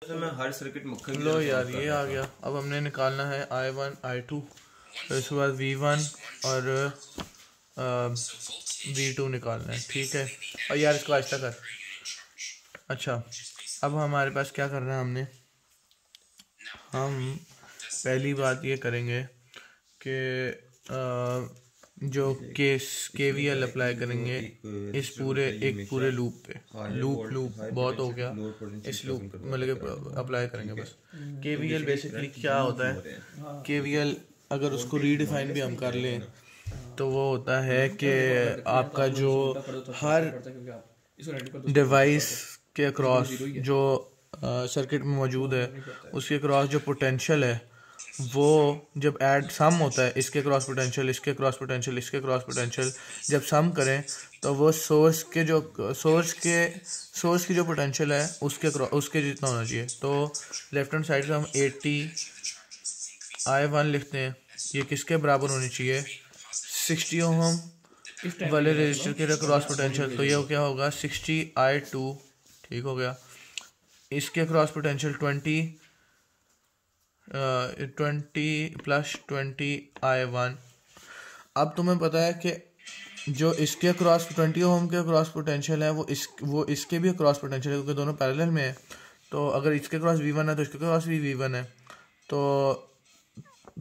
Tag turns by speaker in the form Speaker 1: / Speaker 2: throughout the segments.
Speaker 1: मैं हर सर्किट मक्खन
Speaker 2: लो यार ये आ गया। अब हमने निकालना है I1 I2, फिर उसके बाद V1 और V2 निकालना है। ठीक है, और यार इसको आहिस्ता कर। अच्छा, अब हमारे पास क्या करना है, हम पहली बात ये करेंगे कि जो KVL अप्लाई करेंगे इस पूरे लूप पे। लूप बहुत हो गया, इस लूप मतलब अप्लाई करेंगे बस। KVL बेसिकली क्या होता है, KVL अगर उसको रीडिफाइन भी हम कर लें तो वो होता है कि आपका जो हर डिवाइस के अक्रॉस जो सर्किट में मौजूद है उसके अक्रॉस जो पोटेंशियल है वो जब ऐड सम होता है, इसके क्रॉस पोटेंशियल, इसके क्रॉस पोटेंशियल, इसके क्रॉस पोटेंशियल जब सम करें तो वो सोर्स की जो पोटेंशियल है उसके जितना होना चाहिए। तो लेफ्ट हैंड साइड से हम 80 I1 लिखते हैं, ये किसके बराबर होनी चाहिए, 60 ओम वाले रजिस्टर के क्रॉस पोटेंशियल। तो ये क्या होगा 60 I2, ठीक हो गया। इसके क्रॉस पोटेंशियल 20 प्लस 20 I1। अब तुम्हें पता है कि जो इसके क्रॉस 20 ओम के क्रॉस पोटेंशियल है वो इसके भी क्रॉस पोटेंशियल है, क्योंकि दोनों पैरेलल में है। तो अगर इसके क्रॉस V1 है तो इसके क्रॉस भी V1 है, तो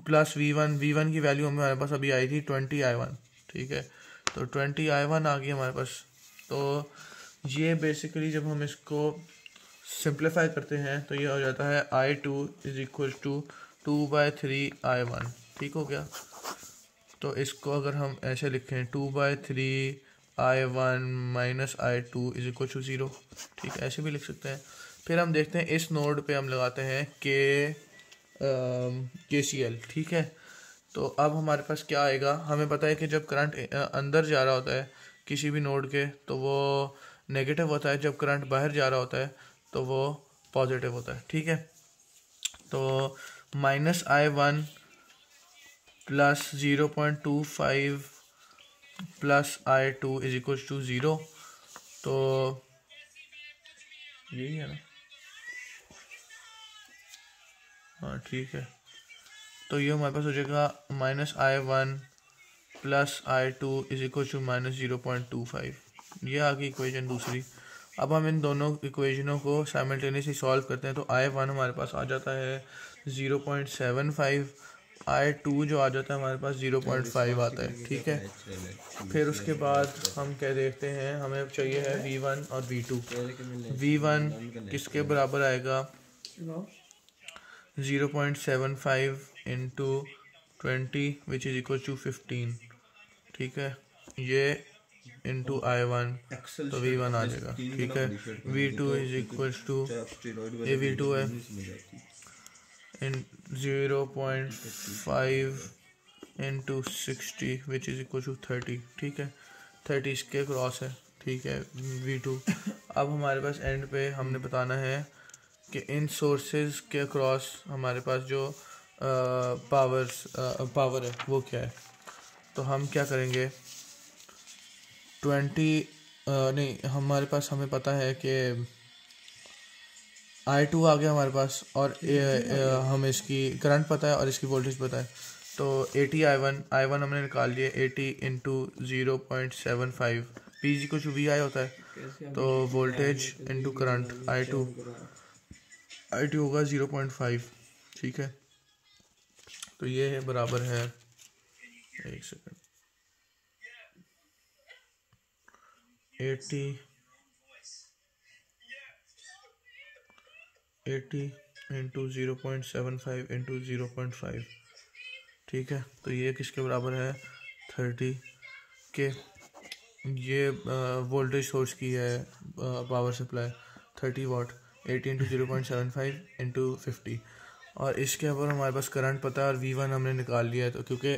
Speaker 2: प्लस V1 की वैल्यू हमारे पास अभी आई थी 20 I1। ठीक है, तो 20 I1 आ गई हमारे पास। तो ये बेसिकली जब हम इसको सिंप्लीफाई करते हैं तो ये हो जाता है I2 is equal to 2/3 I1। ठीक हो गया। तो इसको अगर हम ऐसे लिखें 2/3 I1 minus I2 is equal to 0। ठीक है, ऐसे भी लिख सकते हैं। फिर हम देखते हैं इस नोड पे हम लगाते हैं KCL। ठीक है, तो अब हमारे पास क्या आएगा, हमें पता है कि जब करंट अंदर जा रहा होता है किसी भी नोड के तो वो नेगेटिव होता है, जब करंट बाहर जा रहा होता है तो वो पॉजिटिव होता है। ठीक है, तो minus I1 plus 0.25 plus I2 is equal to 0। तो यही है ना, हाँ ठीक है। तो ये हमारे पास हो जाएगा minus I1 plus I2 is equal to minus 0.25। ये आ गई इक्वेशन दूसरी। अब हम इन दोनों इक्वेशनों को साइमल्टेनियसली सॉल्व करते हैं तो I1 हमारे पास आ जाता है 0.75, I2 जो आ जाता है हमारे पास 0.5 आता है। ठीक है, फिर उसके बाद हम क्या देखते हैं, हमें चाहिए है V1 और V2। V1 किसके बराबर आएगा, 0.75 into 20 which is equal to 15। ठीक है, ये इंटू I1 तो V1 आ जाएगा। ठीक है, V2 इज इक्वल टू, ये V2 है, इन 0.5 into 60 which is equal to 30। ठीक है, 30 इसके क्रॉस है। ठीक है, V2। अब हमारे पास एंड पे हमने बताना है कि इन सोर्सेज के क्रॉस हमारे पास जो पावर है वो क्या है। तो हम क्या करेंगे, 20 नहीं, हमारे पास हमें पता है कि I2 आ गया हमारे पास और हमें इसकी करंट पता है और इसकी वोल्टेज पता है। तो 80 I1 हमने निकाल लिया, 80 इंटू 0.75 P को VI होता है, तो वोल्टेज इंटू करंट I2 होगा 0.5। ठीक है, तो ये है बराबर है, एक सेकंड, 80 इंटू 0.75 इंटू 0.5। ठीक है, तो ये किसके बराबर है, 30 के। ये वोल्टेज सोर्स की है पावर सप्लाई 30 वाट, 80 इंटू 0.75 इंटू 50। और इसके ऊपर हमारे पास करंट पता है और V1 हमने निकाल लिया है। तो क्योंकि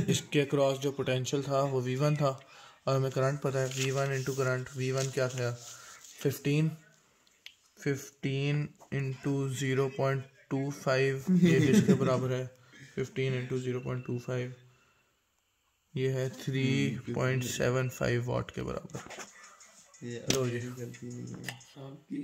Speaker 2: इसके क्रॉस जो पोटेंशियल था वो V1 था और हमें करंट पता है, V1 इंटू करंट, V1 क्या था 15 इंटू 0.25, ये किसके बराबर है, 15 इंटू 0.25 ये है 3.75 वाट के बराबर।
Speaker 1: कि
Speaker 2: लो जी
Speaker 1: गलती नहीं है आपकी।